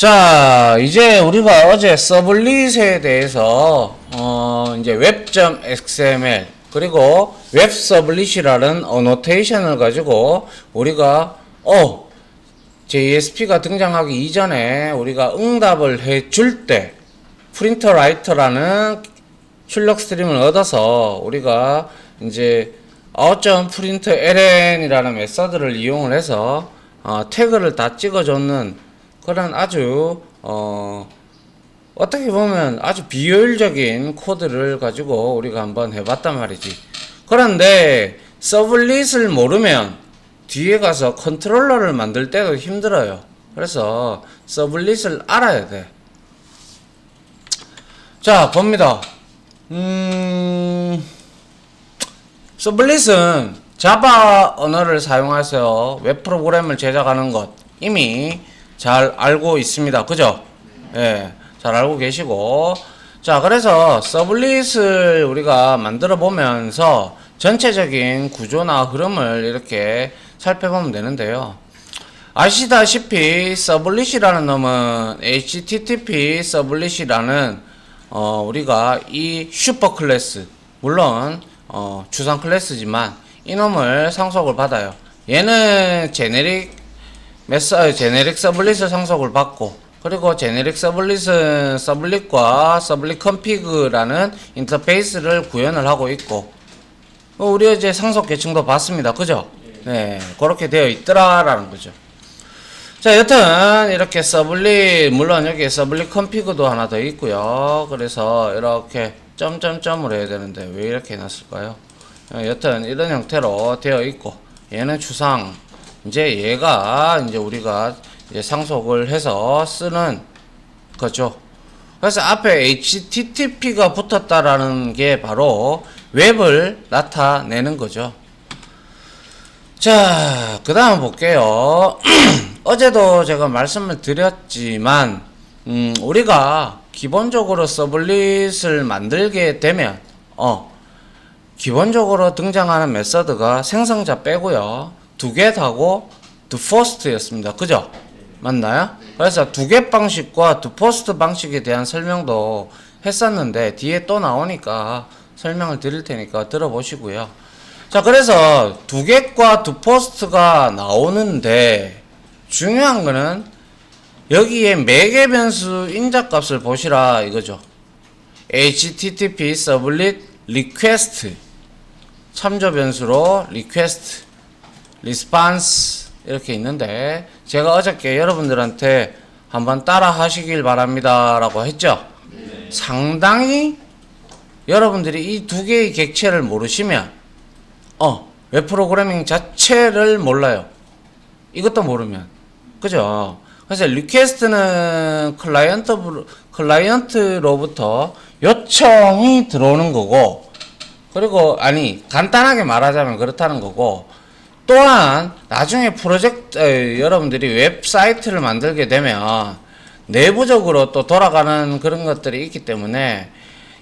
자, 이제 우리가 어제 서블릿에 대해서 이제 web.xml 그리고 웹 서블릿이라는 어노테이션을 가지고 우리가 JSP가 등장하기 이전에 우리가 응답을 해줄 때 프린터 라이터라는 출력 스트림을 얻어서 우리가 이제 out.println이라는 메서드를 이용을 해서 태그를 다 찍어줬는 그런 아주 어떻게 보면 아주 비효율적인 코드를 가지고 우리가 한번 해봤단 말이지. 그런데 서블릿을 모르면 뒤에 가서 컨트롤러를 만들 때도 힘들어요. 그래서 서블릿을 알아야 돼. 자, 봅니다. 서블릿은 자바 언어를 사용해서 웹 프로그램을 제작하는 것 이미 잘 알고 있습니다. 그죠? 예, 잘 알고 계시고. 자, 그래서 서블릿을 우리가 만들어 보면서 전체적인 구조나 흐름을 이렇게 살펴보면 되는데요. 아시다시피 서블릿이라는 놈은 HTTP 서블릿이라는 우리가 이 슈퍼 클래스, 물론 주상 클래스지만 이놈을 상속을 받아요. 얘는 제네릭 서블릿을 상속을 받고, 그리고 제네릭 서블릿은 서블릿과 서블릿 컨피그라는 인터페이스를 구현을 하고 있고, 우리 이제 상속 계층도 봤습니다. 그죠? 네, 그렇게 되어 있더라라는 거죠. 자, 여튼 이렇게 서블릿, 물론 여기 서블릿 컨피그도 하나 더 있고요. 그래서 이렇게 점점점으로 해야 되는데 왜 이렇게 해놨을까요? 여튼 이런 형태로 되어 있고, 얘는 추상, 이제 얘가 이제 우리가 이제 상속을 해서 쓰는 거죠. 그래서 앞에 HTTP가 붙었다라는 게 바로 웹을 나타내는 거죠. 자, 그 다음 볼게요. 어제도 제가 말씀을 드렸지만, 우리가 기본적으로 서블릿을 만들게 되면, 기본적으로 등장하는 메서드가 생성자 빼고요. 두 개 다고 doFirst였습니다. 그죠? 맞나요? 그래서 두 개 방식과 doFirst 방식에 대한 설명도 했었는데 뒤에 또 나오니까 설명을 드릴 테니까 들어보시고요. 자, 그래서 두 개과 doFirst가 나오는데 중요한 거는 여기에 매개 변수 인자값을 보시라 이거죠. HTTP 서블릿 리퀘스트 참조 변수로 리퀘스트 리스판스 이렇게 있는데 제가 어저께 여러분들한테 한번 따라 하시길 바랍니다 라고 했죠. 상당히 여러분들이 이 두 개의 객체를 모르시면 웹 프로그래밍 자체를 몰라요. 이것도 모르면. 그죠? 그래서 리퀘스트는 클라이언트로부터 요청이 들어오는 거고, 그리고 간단하게 말하자면 그렇다는 거고, 또한 나중에 여러분들이 웹사이트를 만들게 되면 내부적으로 또 돌아가는 그런 것들이 있기 때문에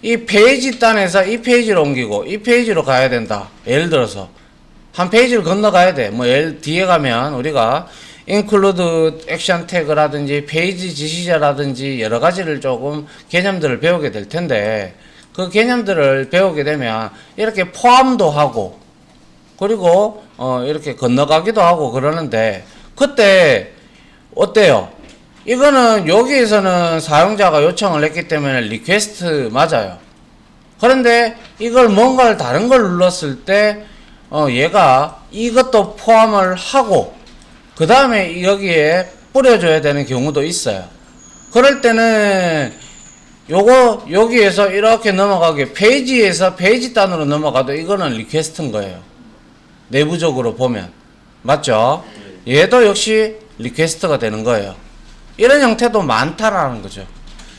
이 페이지 단에서 이 페이지로 옮기고 이 페이지로 가야 된다. 예를 들어서 한 페이지를 건너가야 돼. 뒤에 가면 우리가 include action tag라든지 페이지 지시자라든지 여러 가지를 조금 개념들을 배우게 될 텐데, 그 개념들을 배우게 되면 이렇게 포함도 하고 그리고 이렇게 건너가기도 하고 그러는데, 그때 어때요? 이거는 여기에서는 사용자가 요청을 했기 때문에 리퀘스트 맞아요. 그런데 이걸 뭔가를 다른 걸 눌렀을 때 얘가 이것도 포함을 하고 그 다음에 여기에 뿌려줘야 되는 경우도 있어요. 그럴 때는 여기에서 이렇게 넘어가게 페이지에서 페이지 단으로 넘어가도 이거는 리퀘스트인 거예요. 내부적으로 보면. 맞죠? 얘도 역시 리퀘스트가 되는 거예요. 이런 형태도 많다라는 거죠.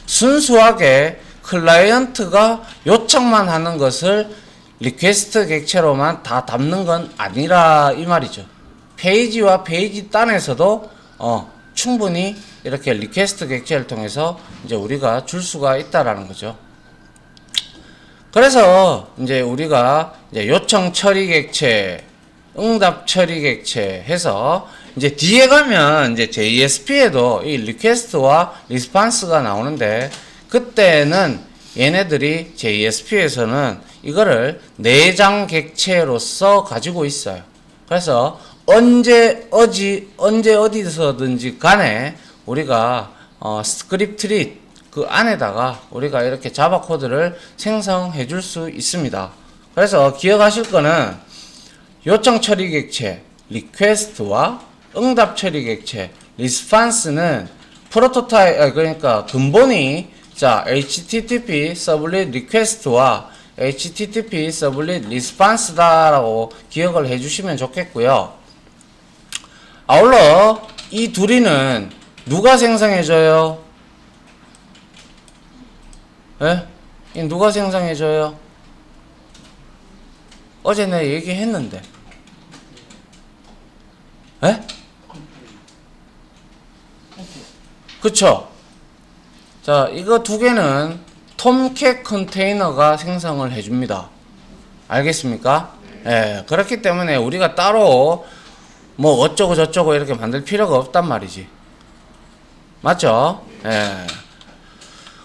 순수하게 클라이언트가 요청만 하는 것을 리퀘스트 객체로만 다 담는 건 아니라 이 말이죠. 페이지와 페이지 단에서도 충분히 이렇게 리퀘스트 객체를 통해서 이제 우리가 줄 수가 있다라는 거죠. 그래서 이제 우리가 이제 요청 처리 객체, 응답 처리 객체 해서 이제 뒤에 가면 이제 JSP에도 이 리퀘스트와 리스판스가 나오는데, 그때는 얘네들이 JSP에서는 이거를 내장 객체로서 가지고 있어요. 그래서 언제 어디서든지 간에 우리가 스크립트릿 그 안에다가 우리가 이렇게 자바 코드를 생성해 줄 수 있습니다. 그래서 기억하실 거는 요청 처리 객체 리퀘스트와 응답 처리 객체 리스판스는 프로토타입, 그러니까 근본이 자 HTTP 서블릿 리퀘스트와 HTTP 서블릿 리스판스다라고 기억을 해주시면 좋겠고요. 아울러 이 둘이는 누가 생성해줘요? 예? 이 누가 생성해줘요? 어제 내가 얘기했는데. 예? 그쵸? 자, 이거 두 개는 톰캣 컨테이너가 생성을 해줍니다. 알겠습니까? 예, 그렇기 때문에 우리가 따로 뭐 어쩌고 저쩌고 이렇게 만들 필요가 없단 말이지. 맞죠? 예.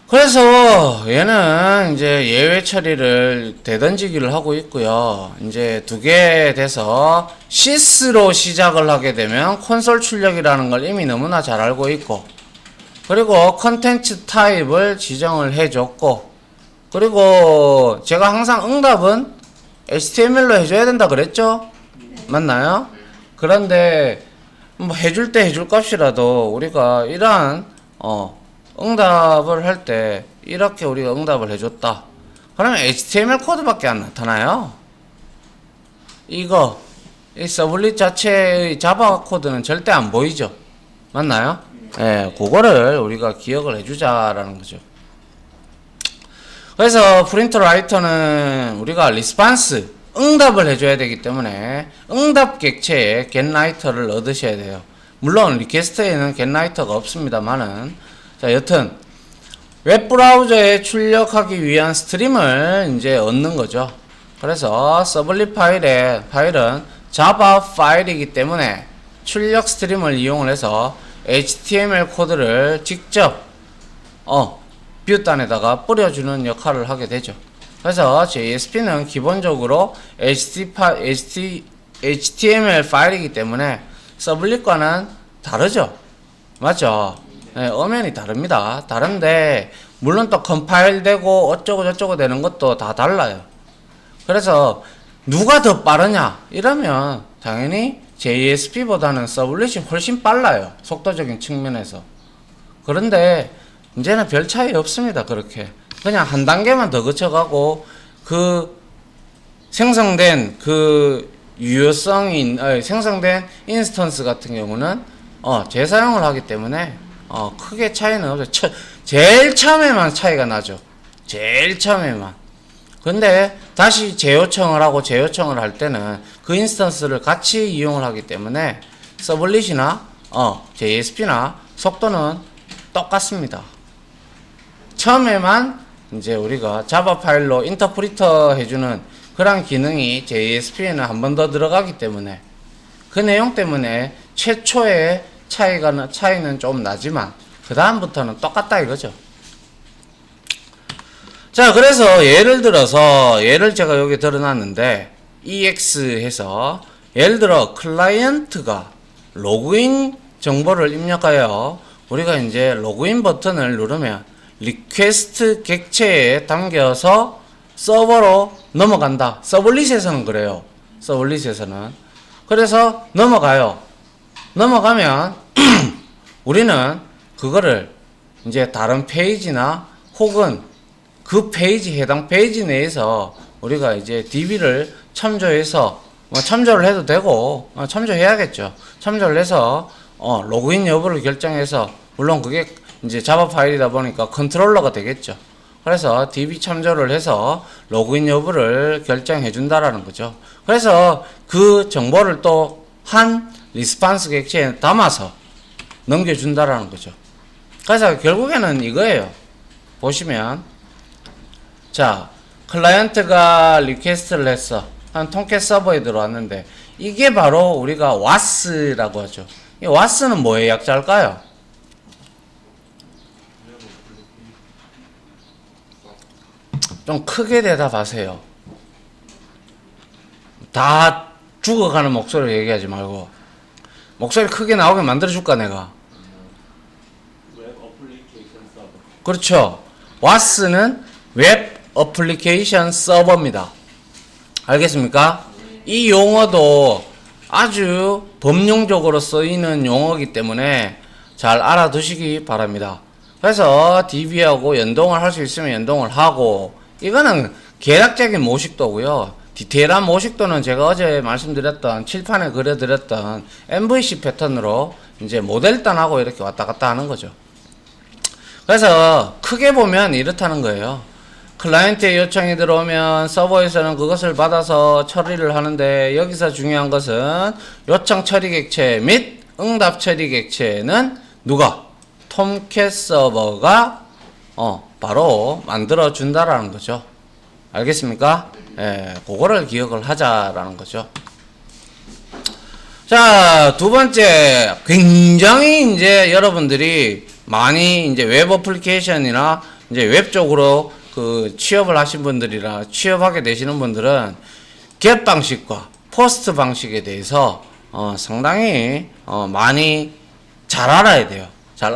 그래서 얘는 이제 예외 처리를 대던지기를 하고 있고요. 이제 두 개 돼서 시스로 시작을 하게 되면 콘솔 출력이라는 걸 이미 너무나 잘 알고 있고, 그리고 컨텐츠 타입을 지정을 해줬고, 그리고 제가 항상 응답은 HTML로 해줘야 된다 그랬죠? 맞나요? 그런데 뭐 해줄 때 해줄 값이라도 우리가 이러한 응답을 할 때 이렇게 우리가 응답을 해줬다. 그러면 HTML 코드밖에 안 나타나요. 이거 이 서블릿 자체의 자바 코드는 절대 안 보이죠. 맞나요? 예, 그거를 우리가 기억을 해주자라는 거죠. 그래서 프린터 라이터는 우리가 리스판스 응답을 해줘야 되기 때문에 응답 객체에 getWriter를 얻으셔야 돼요. 물론 리퀘스트에는 getWriter가 없습니다만은, 자, 여튼 웹브라우저에 출력하기 위한 스트림을 이제 얻는 거죠. 그래서 서블릿 파일은 자바 파일이기 때문에 출력 스트림을 이용을 해서 HTML 코드를 직접 뷰단에다가 뿌려주는 역할을 하게 되죠. 그래서 JSP는 기본적으로 HTML 파일이기 때문에 서블릿과는 다르죠. 맞죠? 네, 엄연히 다릅니다. 다른데 물론 또 컴파일 되고 어쩌고 저쩌고 되는 것도 다 달라요. 그래서 누가 더 빠르냐 이러면 당연히 JSP보다는 서블릿이 훨씬 빨라요. 속도적인 측면에서. 그런데 이제는 별 차이 없습니다. 그렇게 그냥 한 단계만 더 거쳐가고 그 생성된 그 유효성인 생성된 인스턴스 같은 경우는 재사용을 하기 때문에 크게 차이는 없어요. 제일 처음에만 차이가 나죠. 제일 처음에만. 근데 다시 재요청을 하고 재요청을 할 때는 그 인스턴스를 같이 이용을 하기 때문에 서블릿이나 JSP나 속도는 똑같습니다. 처음에만 이제 우리가 자바 파일로 인터프리터 해주는 그런 기능이 JSP에는 한 번 더 들어가기 때문에 그 내용 때문에 최초의 차이는 좀 나지만 그 다음부터는 똑같다 이거죠. 자, 그래서 예를 들어서 얘를 제가 여기 들어놨는데 EX 해서 예를 들어 클라이언트가 로그인 정보를 입력하여 우리가 이제 로그인 버튼을 누르면 리퀘스트 객체에 담겨서 서버로 넘어간다. 서블릿에서는 그래요. 서블릿에서는. 그래서 넘어가요. 넘어가면 우리는 그거를 이제 다른 페이지나 혹은 그 페이지 해당 페이지 내에서 우리가 이제 DB를 참조해서 참조를 해도 되고 참조해야겠죠. 참조를 해서 로그인 여부를 결정해서 물론 그게 이제 자바 파일이다 보니까 컨트롤러가 되겠죠. 그래서 DB 참조를 해서 로그인 여부를 결정해 준다라는 거죠. 그래서 그 정보를 또 한 리스판스 객체에 담아서 넘겨준다라는 거죠. 그래서 결국에는 이거예요. 보시면 자, 클라이언트가 리퀘스트를 했어. 한 톰캣 서버에 들어왔는데 이게 바로 우리가 WAS라고 하죠. 이 WAS는 뭐의 약자일까요? 좀 크게 대답하세요. 다 죽어가는 목소리로 얘기하지 말고 목소리 크게 나오게 만들어줄까 내가. 웹 어플리케이션 서버. 그렇죠. WAS는 웹 어플리케이션 서버입니다. 알겠습니까? 이 용어도 아주 범용적으로 쓰이는 용어이기 때문에 잘 알아두시기 바랍니다. 그래서 DB하고 연동을 할 수 있으면 연동을 하고, 이거는 계략적인 모식도고요. 디테일한 모식도는 제가 어제 말씀드렸던 칠판에 그려드렸던 MVC 패턴으로 이제 모델단하고 이렇게 왔다 갔다 하는 거죠. 그래서 크게 보면 이렇다는 거예요. 클라이언트의 요청이 들어오면 서버에서는 그것을 받아서 처리를 하는데, 여기서 중요한 것은 요청 처리 객체 및 응답 처리 객체는 누가? 톰캣 서버가 바로 만들어 준다라는 거죠. 알겠습니까? 예, 그거를 기억을 하자라는 거죠. 자, 두 번째, 굉장히 이제 여러분들이 많이 이제 웹 어플리케이션이나 이제 웹 쪽으로 그 취업을 하신 분들이라 취업하게 되시는 분들은 get 방식과 포스트 방식에 대해서 상당히 많이 잘 알아야 돼요. 잘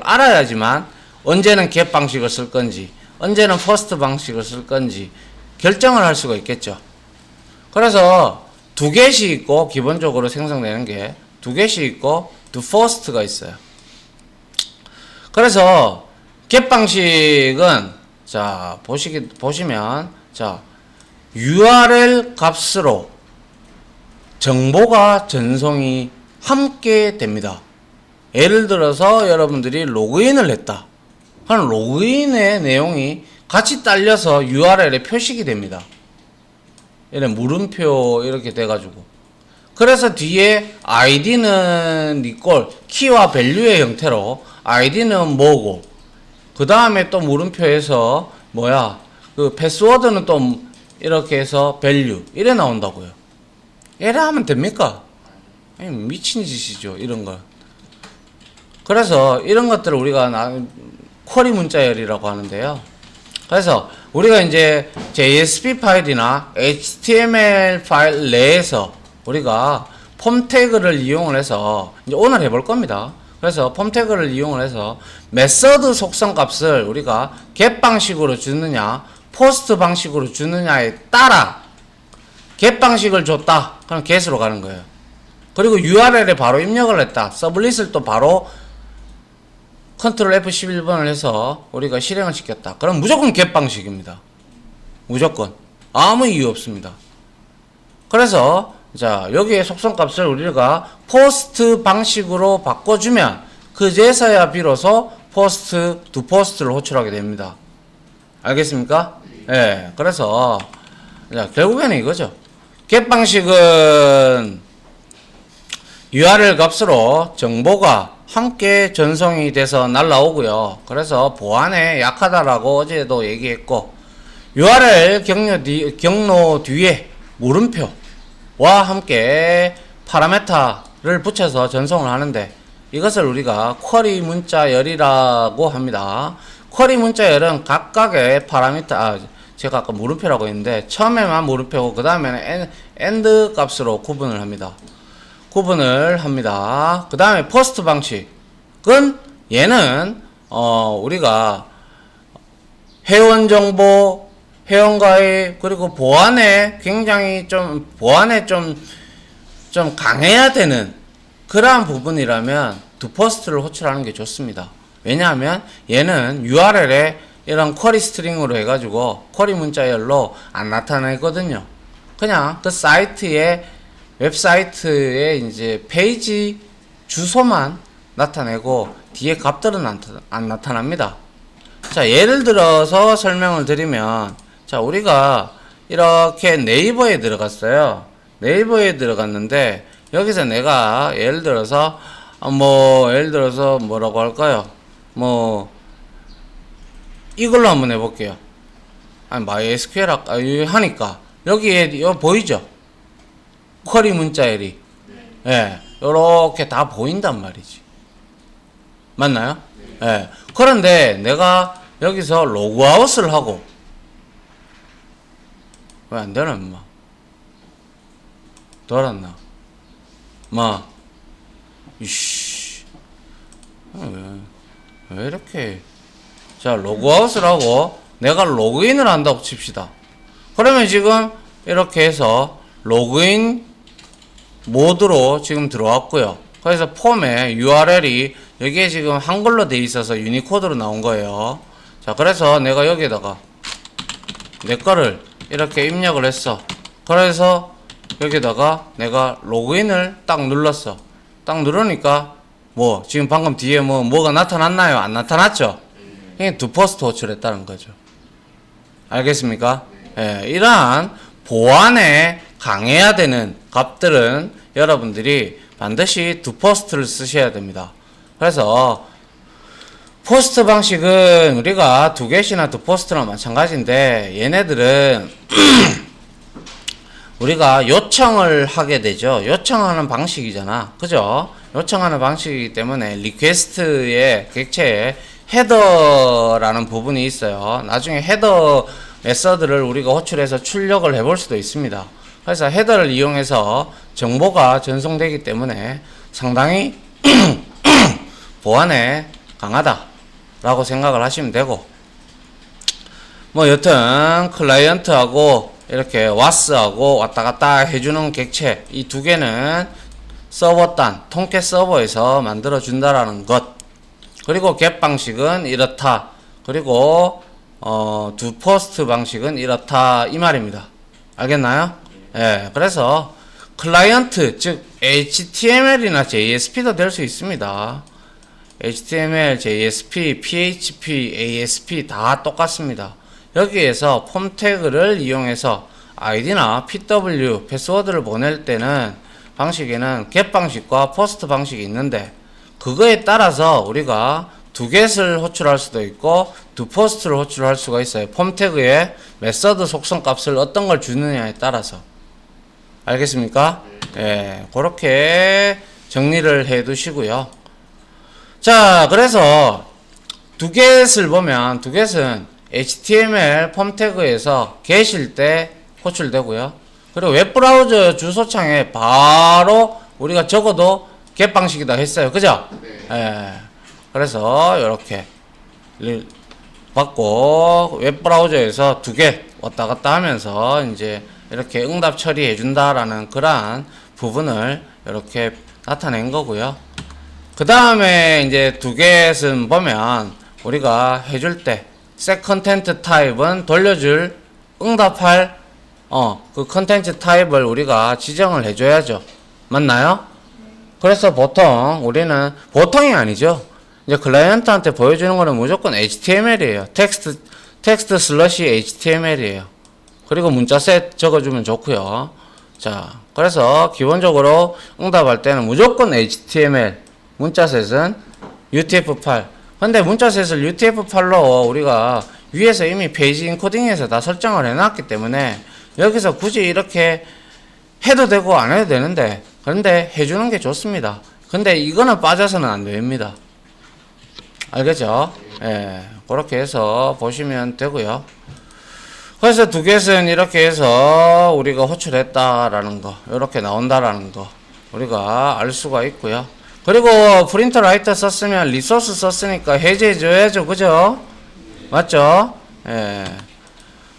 알아야지만 언제는 get 방식을 쓸 건지, 언제는 포스트 방식을 쓸 건지 결정을 할 수가 있겠죠. 그래서 두 개씩 있고, 기본적으로 생성되는 게 두 개씩 있고 두 first가 있어요. 그래서 get 방식은 자 보시면 자 URL 값으로 정보가 전송이 함께 됩니다. 예를 들어서 여러분들이 로그인을 했다. 그럼 로그인의 내용이 같이 딸려서 URL에 표식이 됩니다. 이런 물음표 이렇게 돼가지고, 그래서 뒤에 ID는 니꼴 키와 밸류의 형태로 ID는 뭐고, 그 다음에 또 물음표에서 그 패스워드는 또 이렇게 해서 밸류 이래 나온다고요. 이래 하면 됩니까? 아니, 미친 짓이죠, 이런 거. 그래서 이런 것들을 우리가 쿼리 문자열이라고 하는데요. 그래서 우리가 이제 JSP 파일이나 HTML 파일 내에서 우리가 폼 태그를 이용을 해서 이제 오늘 해볼 겁니다. 그래서 폼 태그를 이용을 해서 메서드 속성 값을 우리가 get 방식으로 주느냐 포스트 방식으로 주느냐에 따라 get 방식을 줬다. 그럼 get으로 가는 거예요. 그리고 URL에 바로 입력을 했다. 서블릿을 또 바로 컨트롤 F11번을 해서 우리가 실행을 시켰다. 그럼 무조건 get 방식입니다. 무조건. 아무 이유 없습니다. 그래서 자, 여기에 속성값을 우리가 포스트 방식으로 바꿔주면 그제서야 비로소 포스트 두 포스트를 호출하게 됩니다. 알겠습니까? 예. 네, 그래서 자, 결국에는 이거죠. get 방식은 URL 값으로 정보가 함께 전송이 돼서 날라오고요. 그래서 보안에 약하다라고 어제도 얘기했고, URL 경로 뒤에 물음표와 함께 파라메타를 붙여서 전송을 하는데, 이것을 우리가 쿼리 문자열이라고 합니다. 쿼리 문자열은 각각의 파라미터, 제가 아까 물음표라고 했는데 처음에만 물음표고 그 다음에는 엔드 값으로 구분을 합니다. 그 다음에 포스트 방식은 얘는 우리가 회원 정보, 회원 가입, 그리고 보안에 굉장히 좀 강해야 되는 그러한 부분이라면 두 포스트를 호출하는 게 좋습니다. 왜냐하면 얘는 URL에 이런 쿼리 스트링으로 해가지고 쿼리 문자열로 안 나타내거든요. 그냥 그 웹사이트에 이제 페이지 주소만 나타내고 뒤에 값들은 안 나타납니다. 자, 예를 들어서 설명을 드리면, 자, 우리가 이렇게 네이버에 들어갔어요. 네이버에 들어갔는데 여기서 내가 예를 들어서 뭐라고 할까요? 이걸로 한번 해볼게요. MySQL 하니까 여기에 보이죠? 쿼리 문자열이. 예, 요렇게 다 보인단 말이지. 맞나요? 예. 그런데 내가 여기서 로그아웃을 하고, 왜 안 되나, 임마? 돌았나? 마, 이씨. 왜 이렇게. 자, 로그아웃을 하고, 내가 로그인을 한다고 칩시다. 그러면 지금 이렇게 해서 로그인 모드로 지금 들어왔고요. 그래서 폼에 URL이 여기에 지금 한글로 돼 있어서 유니코드로 나온 거예요. 자, 그래서 내가 여기에다가 내 거를 이렇게 입력을 했어. 그래서 여기다가 내가 로그인을 딱 눌렀어. 딱 누르니까 뭐 지금 방금 뒤에 뭐가 나타났나요? 안 나타났죠? 이게 두 포스트 호출했다는 거죠. 알겠습니까? 예, 이러한 보안에 강해야 되는 값들은 여러분들이 반드시 두 포스트를 쓰셔야 됩니다. 그래서 포스트 방식은 우리가 두 개시나 두 포스트나 마찬가지인데 얘네들은 우리가 요청을 하게 되죠. 요청하는 방식이잖아. 그죠? 요청하는 방식이기 때문에 리퀘스트의 객체에 헤더라는 부분이 있어요. 나중에 헤더 메서드를 우리가 호출해서 출력을 해볼 수도 있습니다. 그래서 헤더를 이용해서 정보가 전송되기 때문에 상당히 보안에 강하다라고 생각을 하시면 되고, 뭐 여튼 클라이언트하고 이렇게 와스하고 왔다 갔다 해주는 객체 이 두 개는 서버단 통캣 서버에서 만들어 준다라는 것, 그리고 겟 방식은 이렇다, 그리고 두 포스트 방식은 이렇다 이 말입니다. 알겠나요? 예, 그래서 클라이언트 즉 HTML이나 JSP도 될 수 있습니다. HTML, JSP, PHP, ASP 다 똑같습니다. 여기에서 폼 태그를 이용해서 아이디나 PW, 패스워드를 보낼 때는 방식에는 get 방식과 post 방식이 있는데 그거에 따라서 우리가 두 get을 호출할 수도 있고 두 post를 호출할 수가 있어요. 폼 태그에 메서드 속성 값을 어떤 걸 주느냐에 따라서. 알겠습니까? 예, 그렇게 정리를 해 두시고요. 자, 그래서 두 get을 보면 두 get은 HTML 폼 태그에서 get일 때 호출되고요. 그리고 웹브라우저 주소창에 바로 우리가 적어도 get 방식이다 했어요. 그죠? 네. 예. 그래서 이렇게 받고 웹브라우저에서 두 get 왔다 갔다 하면서 이제 이렇게 응답 처리해 준다라는 그러한 부분을 이렇게 나타낸 거고요. 그 다음에 이제 두 get은 보면 우리가 해줄 때 set content type은 돌려줄 응답할 그 컨텐츠 타입을 우리가 지정을 해줘야죠. 맞나요? 그래서 보통 우리는 보통이 아니죠. 이제 클라이언트한테 보여주는 거는 무조건 HTML이에요. 텍스트 슬러시 HTML이에요. 그리고 문자셋 적어주면 좋고요. 자, 그래서 기본적으로 응답할 때는 무조건 HTML, 문자셋은 UTF-8. 근데 문자셋을 UTF-8로 우리가 위에서 이미 페이지 인코딩에서 다 설정을 해놨기 때문에 여기서 굳이 이렇게 해도 되고 안 해도 되는데, 그런데 해주는 게 좋습니다. 근데 이거는 빠져서는 안 됩니다. 알겠죠? 예, 그렇게 해서 보시면 되고요. 그래서 두 get은 이렇게 해서 우리가 호출했다라는 거, 이렇게 나온다라는 거 우리가 알 수가 있고요. 그리고 프린터 라이터 썼으면 리소스 썼으니까 해제해줘야죠. 그죠? 맞죠? 예.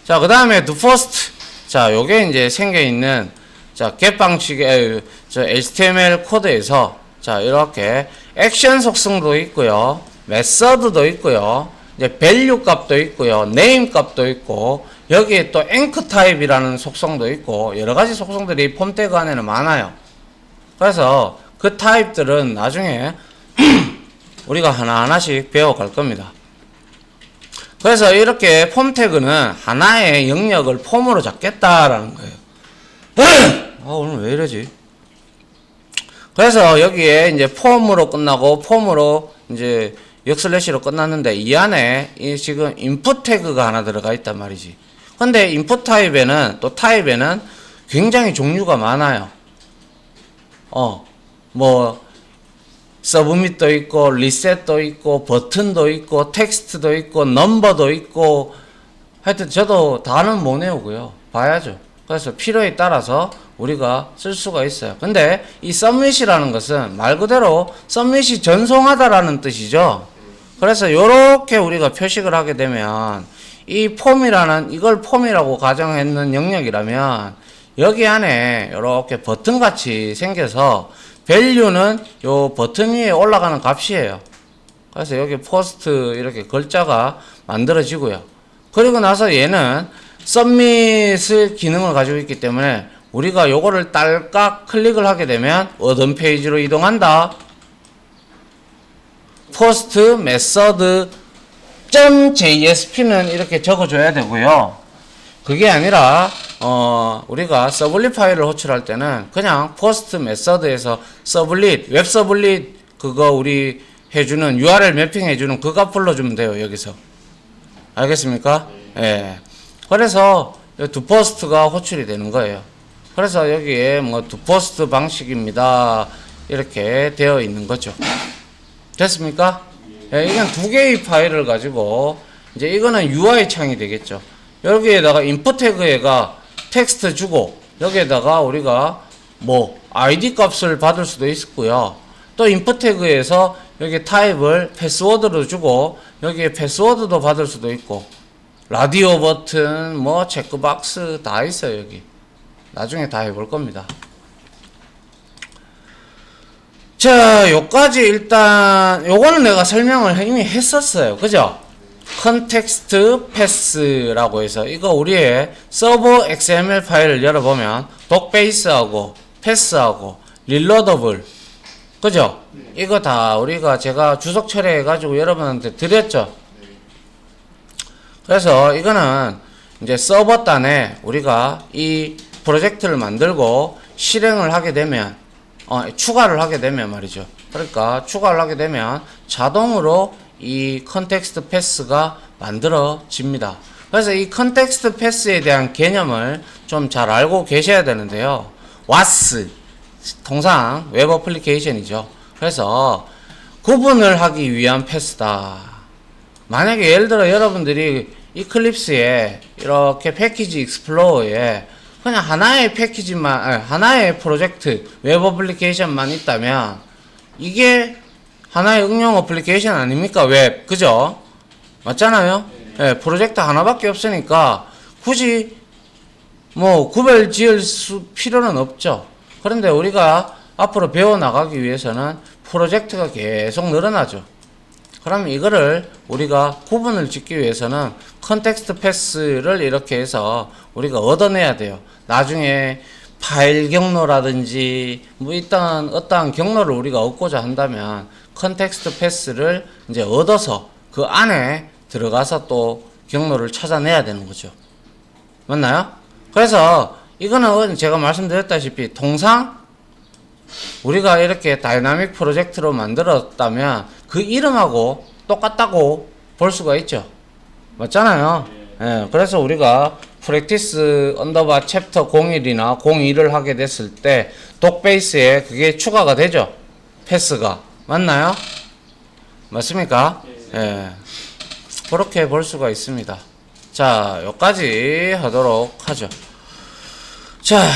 자, 그 다음에 do first. 자, 요게 이제 생겨있는, 자, get 방식의, HTML 코드에서, 자, 이렇게 액션 속성도 있고요. 메서드도 있고요. 이제 value 값도 있고요. name 값도 있고, 여기에 또 anchor 타입이라는 속성도 있고, 여러 가지 속성들이 폼 태그 안에는 많아요. 그래서 그 타입들은 나중에 우리가 하나하나씩 배워갈 겁니다. 그래서 이렇게 폼 태그는 하나의 영역을 폼으로 잡겠다라는 거예요. 오늘 왜 이러지? 그래서 여기에 이제 폼으로 끝나고 폼으로 이제 역슬래시로 끝났는데 이 안에 이 지금 인풋 태그가 하나 들어가 있단 말이지. 근데 인풋 타입에는 또 타입에는 굉장히 종류가 많아요. 뭐 서브밋도 있고 리셋도 있고 버튼도 있고 텍스트도 있고 넘버도 있고 하여튼 저도 다는 못 외우고요. 봐야죠. 그래서 필요에 따라서 우리가 쓸 수가 있어요. 근데 이 서밋이라는 것은 말 그대로 서밋이 전송하다라는 뜻이죠. 그래서 요렇게 우리가 표식을 하게 되면 이 폼이라는 이걸 폼이라고 가정했는 영역이라면 여기 안에 요렇게 버튼 같이 생겨서 밸류는 요 버튼 위에 올라가는 값이에요. 그래서 여기 포스트 이렇게 글자가 만들어지고요. 그리고 나서 얘는 서밋을 기능을 가지고 있기 때문에 우리가 요거를 딸깍 클릭을 하게 되면 어떤 페이지로 이동한다? 포스트 메서드 .jsp는 이렇게 적어줘야 되고요. 그게 아니라 우리가 서블릿 파일을 호출할 때는 그냥 포스트 메서드에서 서블릿, 웹 서블릿 그거 우리 해주는 URL 매핑 해주는 그 값 불러주면 돼요. 여기서 알겠습니까? 예. 그래서 두 포스트가 호출이 되는 거예요. 그래서 여기에 뭐 두 포스트 방식입니다. 이렇게 되어 있는 거죠. 됐습니까? 예, 이건 두 개의 파일을 가지고 이제 이거는 UI 창이 되겠죠. 여기에다가 인풋 태그에가 텍스트 주고 여기에다가 우리가 뭐 ID 값을 받을 수도 있고요. 또 인풋 태그에서 여기 타입을 패스워드로 주고 여기에 패스워드도 받을 수도 있고 라디오 버튼 뭐 체크박스 다 있어요. 여기 나중에 다 해볼 겁니다. 자, 요까지 일단 요거는 내가 설명을 이미 했었어요. 그죠? 컨텍스트 패스라고 해서 이거 우리의 서버 XML 파일을 열어보면 독베이스하고 패스하고 릴로더블 그죠? 이거 다 우리가 제가 주석 처리해 가지고 여러분한테 드렸죠. 그래서 이거는 이제 서버 단에 우리가 이 프로젝트를 만들고 실행을 하게 되면 추가를 하게 되면 말이죠. 그러니까 추가를 하게 되면 자동으로 이 컨텍스트 패스가 만들어집니다. 그래서 이 컨텍스트 패스에 대한 개념을 좀 잘 알고 계셔야 되는데요. WAS 통상 웹 어플리케이션이죠. 그래서 구분을 하기 위한 패스다. 만약에 예를 들어 여러분들이 이클립스에 이렇게 패키지 익스플로어에 그냥 하나의 패키지만 하나의 프로젝트 웹 어플리케이션만 있다면 이게 하나의 응용 어플리케이션 아닙니까? 웹 그죠? 맞잖아요? 예, 프로젝트 하나밖에 없으니까 굳이 뭐 구별 지을 필요는 없죠. 그런데 우리가 앞으로 배워나가기 위해서는 프로젝트가 계속 늘어나죠. 그럼 이거를 우리가 구분을 짓기 위해서는 컨텍스트 패스를 이렇게 해서 우리가 얻어내야 돼요. 나중에 파일 경로라든지 뭐 일단 어떠한 경로를 우리가 얻고자 한다면 컨텍스트 패스를 이제 얻어서 그 안에 들어가서 또 경로를 찾아내야 되는 거죠. 맞나요? 그래서 이거는 제가 말씀드렸다시피 통상 우리가 이렇게 다이나믹 프로젝트로 만들었다면 그 이름하고 똑같다고 볼 수가 있죠. 맞잖아요. 예, 그래서 우리가 프랙티스 언더바 챕터 01이나 02를 하게 됐을 때 독베이스에 그게 추가가 되죠. 패스가. 맞나요? 맞습니까? 예. 그렇게 볼 수가 있습니다. 자, 여기까지 하도록 하죠. 자,